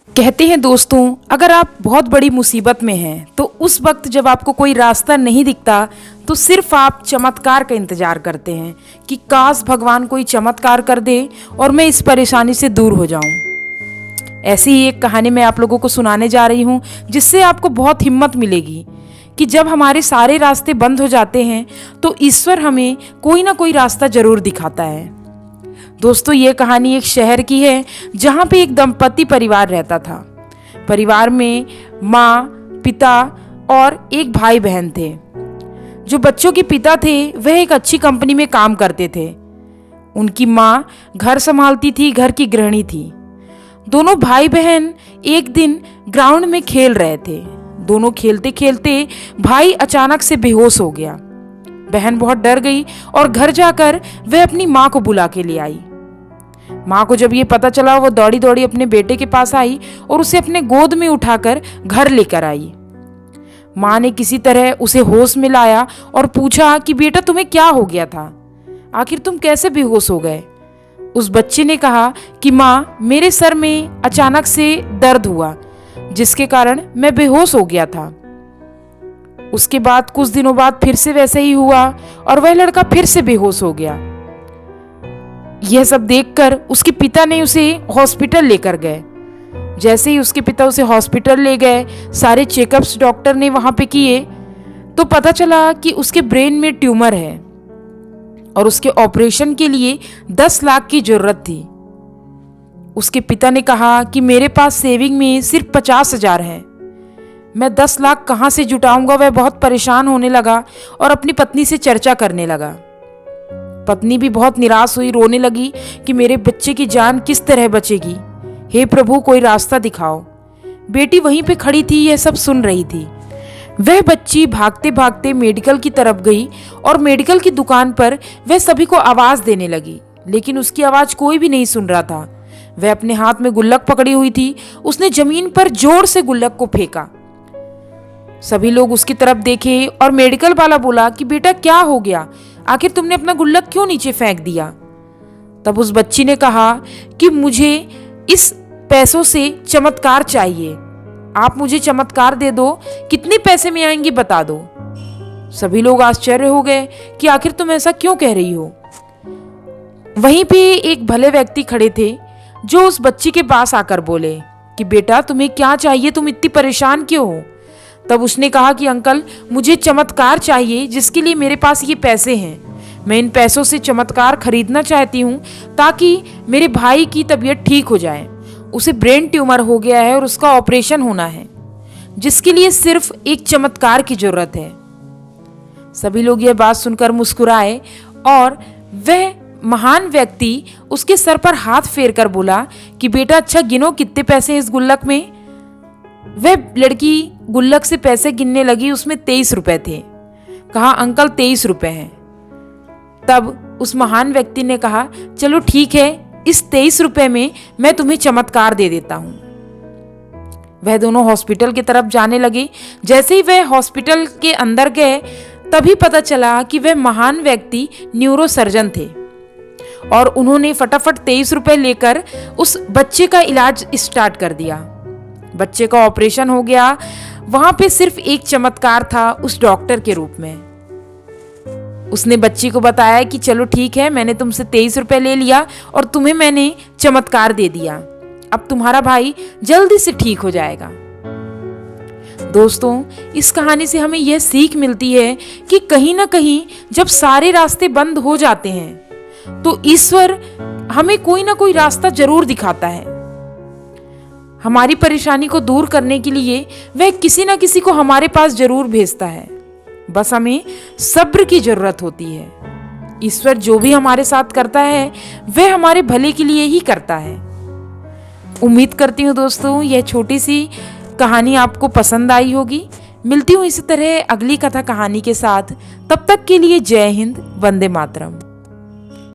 कहते हैं दोस्तों, अगर आप बहुत बड़ी मुसीबत में हैं तो उस वक्त जब आपको कोई रास्ता नहीं दिखता तो सिर्फ आप चमत्कार का इंतजार करते हैं कि काश भगवान कोई चमत्कार कर दे और मैं इस परेशानी से दूर हो जाऊं। ऐसी ही एक कहानी मैं आप लोगों को सुनाने जा रही हूं जिससे आपको बहुत हिम्मत मिलेगी कि जब हमारे सारे रास्ते बंद हो जाते हैं तो ईश्वर हमें कोई ना कोई रास्ता जरूर दिखाता है। दोस्तों, ये कहानी एक शहर की है जहाँ पे एक दंपति परिवार रहता था। परिवार में माँ, पिता और एक भाई बहन थे। जो बच्चों के पिता थे वह एक अच्छी कंपनी में काम करते थे। उनकी माँ घर संभालती थी, घर की गृहिणी थी। दोनों भाई बहन एक दिन ग्राउंड में खेल रहे थे। दोनों खेलते खेलते भाई अचानक से बेहोश हो गया। बहन बहुत डर गई और घर जाकर वह अपनी माँ को बुला के ले आई। माँ को जब ये पता चला, वो दौड़ी दौड़ी अपने बेटे के पास आई और उसे अपने गोद में उठाकर घर लेकर आई। माँ ने किसी तरह उसे होश में लाया और पूछा कि बेटा, तुम्हें क्या हो गया था? आखिर तुम कैसे बेहोश हो गए? उस बच्चे ने कहा कि माँ, मेरे सर में अचानक से दर्द हुआ जिसके कारण मैं बेहोश हो गया था। उसके बाद कुछ दिनों बाद फिर से वैसे ही हुआ और वह लड़का फिर से बेहोश हो गया। यह सब देखकर उसके पिता ने उसे हॉस्पिटल लेकर गए। जैसे ही उसके पिता उसे हॉस्पिटल ले गए, सारे चेकअप्स डॉक्टर ने वहां पे किए तो पता चला कि उसके ब्रेन में ट्यूमर है और उसके ऑपरेशन के लिए 10 लाख की जरूरत थी। उसके पिता ने कहा कि मेरे पास सेविंग में सिर्फ 50,000 है, मैं 10 लाख कहाँ से जुटाऊंगा। वह बहुत परेशान होने लगा और अपनी पत्नी से चर्चा करने लगा। पत्नी भी बहुत निराश हुई, रोने लगी कि मेरे बच्चे की जान किस तरह बचेगी। हे प्रभु, कोई रास्ता दिखाओ। बेटी वहीं पे खड़ी थी, यह सब सुन रही थी। वह बच्ची भागते भागते मेडिकल की तरफ गई और मेडिकल की दुकान पर वह सभी को आवाज देने लगी, लेकिन उसकी आवाज कोई भी नहीं सुन रहा था। वह अपने हाथ में गुल्लक पकड़ी हुई थी। उसने जमीन पर जोर से गुल्लक को फेंका। सभी लोग उसकी तरफ देखे और मेडिकल वाला बोला कि बेटा, क्या हो गया? आखिर तुमने अपना गुल्लक क्यों नीचे फेंक दिया? तब उस बच्ची ने कहा कि मुझे इस पैसों से चमत्कार चाहिए। आप मुझे चमत्कार दे दो, कितने पैसे में आएंगे बता दो। सभी लोग आश्चर्य हो गए कि आखिर तुम ऐसा क्यों कह रही हो। वहीं पे एक भले व्यक्ति खड़े थे जो उस बच्ची के पास आकर बोले कि बेटा, तुम्हें क्या चाहिए? तुम इतनी परेशान क्यों हो? तब उसने कहा कि अंकल, मुझे चमत्कार चाहिए जिसके लिए मेरे पास ये पैसे हैं। मैं इन पैसों से चमत्कार खरीदना चाहती हूँ ताकि मेरे भाई की तबीयत ठीक हो जाए। उसे ब्रेन ट्यूमर हो गया है और उसका ऑपरेशन होना है, जिसके लिए सिर्फ एक चमत्कार की जरूरत है। सभी लोग यह बात सुनकर मुस्कुराए और वह महान व्यक्ति उसके सर पर हाथ फेर कर बोला कि बेटा, अच्छा गिनो कितने पैसे हैं इस गुल्लक में। वह लड़की गुल्लक से पैसे गिनने लगी, उसमें 23 रुपए थे। कहा, अंकल 23 रुपए हैं। तब उस महान व्यक्ति ने कहा, चलो ठीक है, इस 23 रुपए में मैं तुम्हें चमत्कार दे देता हूं। वह दोनों हॉस्पिटल की तरफ जाने लगे। जैसे ही वह हॉस्पिटल के अंदर गए तभी पता चला कि वह महान व्यक्ति न्यूरो सर्जन थे और उन्होंने फटाफट 23 रुपए लेकर उस बच्चे का इलाज स्टार्ट कर दिया। बच्चे का ऑपरेशन हो गया। वहां पे सिर्फ एक चमत्कार था उस डॉक्टर के रूप में। उसने बच्ची को बताया कि चलो ठीक है, मैंने तुमसे 23 रुपए ले लिया और तुम्हें मैंने चमत्कार दे दिया। अब तुम्हारा भाई जल्दी से ठीक हो जाएगा। दोस्तों, इस कहानी से हमें यह सीख मिलती है कि कहीं ना कहीं जब सारे रास्ते बंद हो जाते हैं तो ईश्वर हमें कोई ना कोई रास्ता जरूर दिखाता है। हमारी परेशानी को दूर करने के लिए वह किसी ना किसी को हमारे पास जरूर भेजता है। बस हमें सब्र की जरूरत होती है। ईश्वर जो भी हमारे साथ करता है वह हमारे भले के लिए ही करता है। उम्मीद करती हूँ दोस्तों, यह छोटी सी कहानी आपको पसंद आई होगी। मिलती हूँ इसी तरह अगली कथा कहानी के साथ। तब तक के लिए जय हिंद, वंदे मातरम।